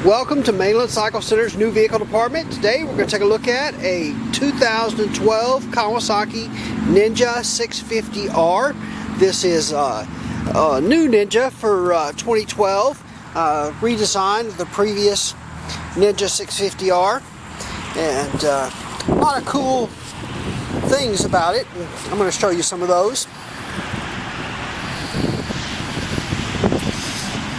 Welcome to Mainland Cycle Center's new vehicle department. Today we're going to take a look at a 2012 Kawasaki Ninja 650R. This is a new Ninja for 2012, redesigned of the previous Ninja 650R, and a lot of cool things about it. I'm going to show you some of those.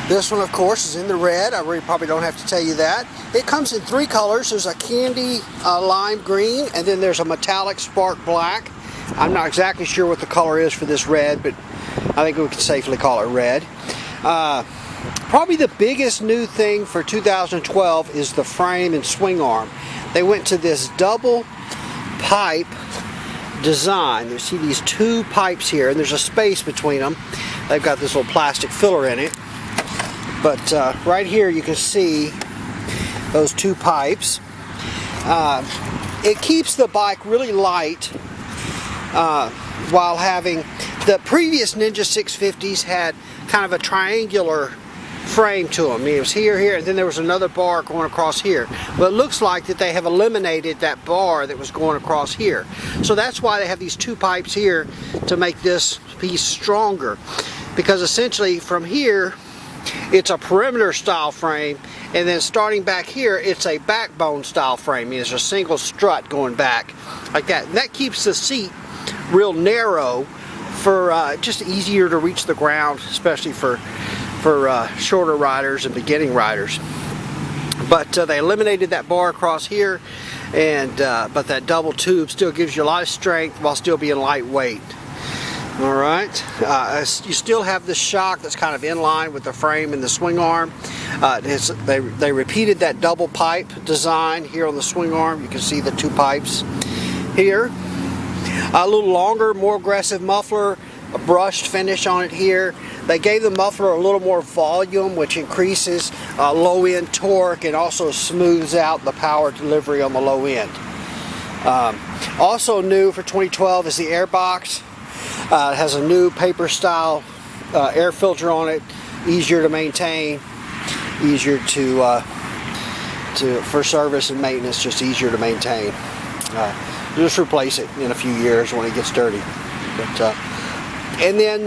This one, of course, is in the red. I really probably don't have to tell you that. It comes in three colors. There's a candy lime green, and then there's a metallic spark black. I'm not exactly sure what the color is for this red, but I think we can safely call it red. Probably the biggest new thing for 2012 is the frame and swing arm. They went to this double pipe design. You see these two pipes here, and there's a space between them. They've got this little plastic filler in it. But right here you can see those two pipes. It keeps the bike really light while having... The previous Ninja 650s had kind of a triangular frame to them. I mean, it was here, and then there was another bar going across here. But it looks like that they have eliminated that bar that was going across here. So that's why they have these two pipes here to make this piece stronger. Because essentially from here, it's a perimeter style frame, and then starting back here, it's a backbone style frame. I mean, it's a single strut going back like that. And that keeps the seat real narrow for just easier to reach the ground, especially for shorter riders and beginning riders. But they eliminated that bar across here, and but that double tube still gives you a lot of strength while still being lightweight. Alright, you still have this shock that's kind of in line with the frame and the swing arm. They repeated that double pipe design here on the swing arm. You can see the two pipes here. A little longer, more aggressive muffler, a brushed finish on it here. They gave the muffler a little more volume, which increases low end torque and also smooths out the power delivery on the low end. Also new for 2012 is the air box. It has a new paper style air filter on it, easier to maintain, easier for service and maintenance, just easier to maintain. Just replace it in a few years when it gets dirty. But, and then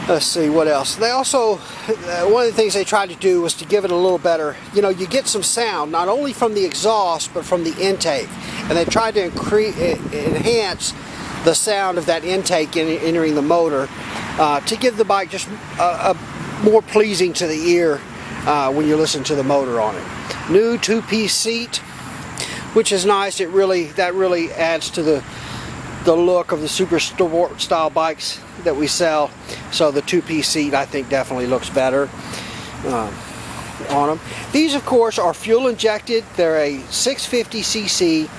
let's see what else. They also, one of the things they tried to do was to give it a little better, you know, you get some sound not only from the exhaust but from the intake, and they tried to enhance the sound of that intake entering the motor to give the bike just more pleasing to the ear when you listen to the motor on it. New two-piece seat, which is nice. That really adds to the look of the super sport style bikes that we sell. So the two-piece seat, I think, definitely looks better on them. These, of course, are fuel injected. They're a 650cc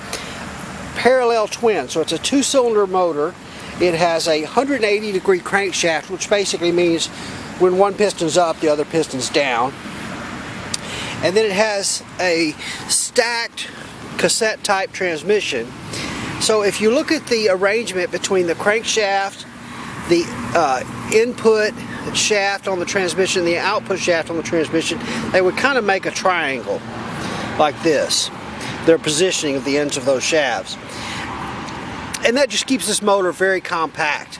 parallel twin, so it's a two-cylinder motor. It has a 180-degree crankshaft, which basically means when one piston's up, the other piston's down. And then it has a stacked cassette type transmission. So if you look at the arrangement between the crankshaft, the input shaft on the transmission, the output shaft on the transmission, they would kind of make a triangle like this. Their positioning of the ends of those shafts. And that just keeps this motor very compact,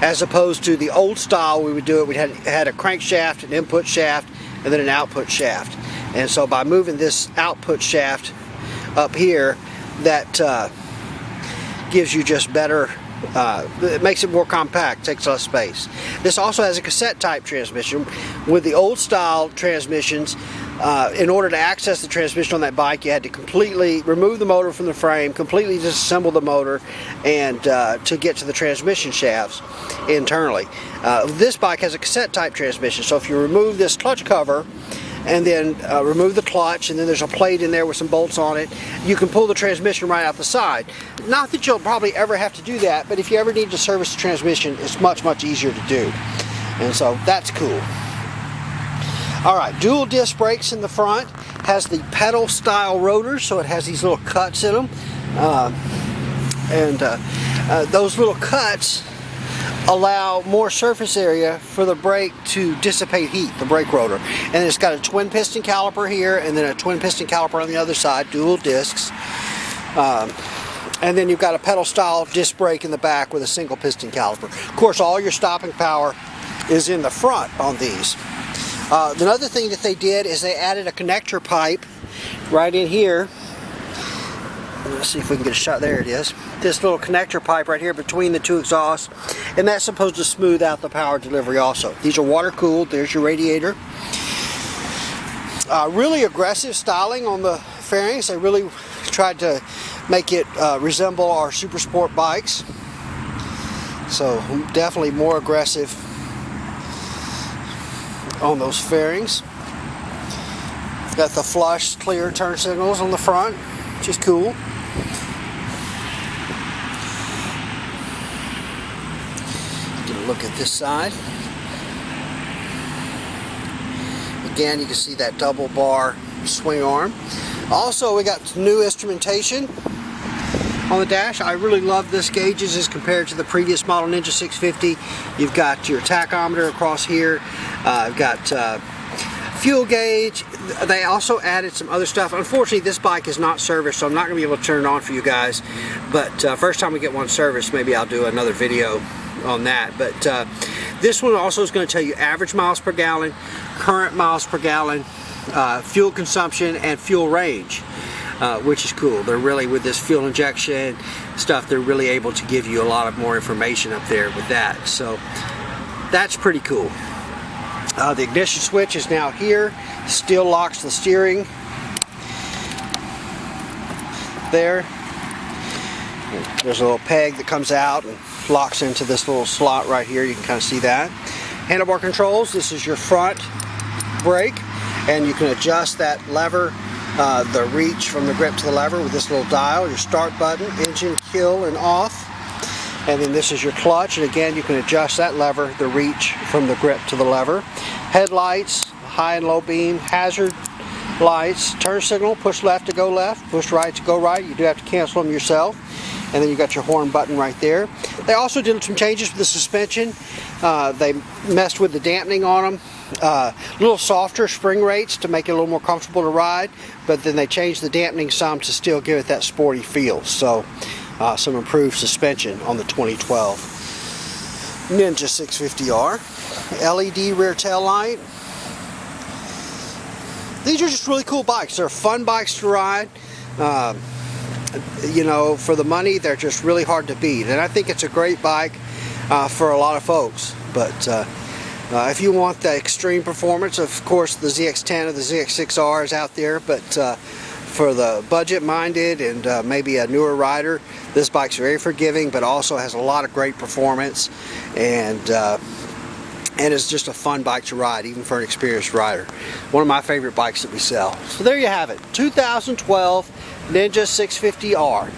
as opposed to the old style we would do it. We had a crankshaft, an input shaft, and then an output shaft. And so by moving this output shaft up here, that gives you just better, it makes it more compact, takes less space. This also has a cassette type transmission. With the old style transmissions, in order to access the transmission on that bike, you had to completely remove the motor from the frame, completely disassemble the motor, and to get to the transmission shafts internally. This bike has a cassette type transmission, so if you remove this clutch cover and then remove the clutch, and then there's a plate in there with some bolts on it, you can pull the transmission right out the side. Not that you'll probably ever have to do that, but if you ever need to service the transmission, it's much, much easier to do. And so that's cool. Alright, dual disc brakes in the front, has the pedal style rotors, so it has these little cuts in them. Those little cuts allow more surface area for the brake to dissipate heat, the brake rotor. And it's got a twin piston caliper here, and then a twin piston caliper on the other side, dual discs. And then you've got a pedal style disc brake in the back with a single piston caliper. Of course, all your stopping power is in the front on these. Another thing that they did is they added a connector pipe right in here. Let's see if we can get a shot. There it is. This little connector pipe right here between the two exhausts, and that's supposed to smooth out the power delivery also. These are water cooled. There's your radiator. Really aggressive styling on the fairings. They really tried to make it resemble our super sport bikes. So definitely more aggressive on those fairings. Got the flush clear turn signals on the front, which is cool. Get a look at this side. Again, you can see that double bar swing arm. Also, we got new instrumentation on the dash. I really love this gauges as compared to the previous model Ninja 650. You've got your tachometer across here. I've got fuel gauge. They also added some other stuff. Unfortunately, this bike is not serviced, so I'm not going to be able to turn it on for you guys. But first time we get one serviced, maybe I'll do another video on that. But this one also is going to tell you average miles per gallon, current miles per gallon, fuel consumption, and fuel range, which is cool. They're really, with this fuel injection stuff, they're really able to give you a lot of more information up there with that. So that's pretty cool. The ignition switch is now here. Still locks the steering there. There's a little peg that comes out and locks into this little slot right here. You can kind of see that. Handlebar controls. This is your front brake, and you can adjust that lever, the reach from the grip to the lever with this little dial. Your start button, engine, kill, and off. And then this is your clutch, and again you can adjust that lever, the reach from the grip to the lever. Headlights, high and low beam, hazard lights, turn signal, push left to go left, push right to go right. You do have to cancel them yourself. And then you got your horn button right there. They also did some changes with the suspension. They messed with the dampening on them. A little softer spring rates to make it a little more comfortable to ride, but then they changed the dampening some to still give it that sporty feel. So some improved suspension on the 2012 Ninja 650R. LED rear tail light. These are just really cool bikes. They're fun bikes to ride. You know, for the money, they're just really hard to beat, and I think it's a great bike for a lot of folks. But if you want the extreme performance, of course the ZX10 or the ZX6R is out there, but for the budget-minded and maybe a newer rider, this bike's very forgiving, but also has a lot of great performance, and it's just a fun bike to ride, even for an experienced rider. One of my favorite bikes that we sell. So there you have it, 2012 Ninja 650R.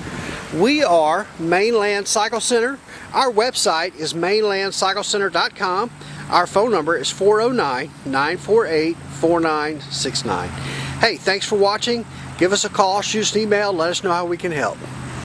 We are Mainland Cycle Center. Our website is mainlandcyclecenter.com. Our phone number is 409-948-4969. Hey, thanks for watching. Give us a call, shoot us an email, let us know how we can help.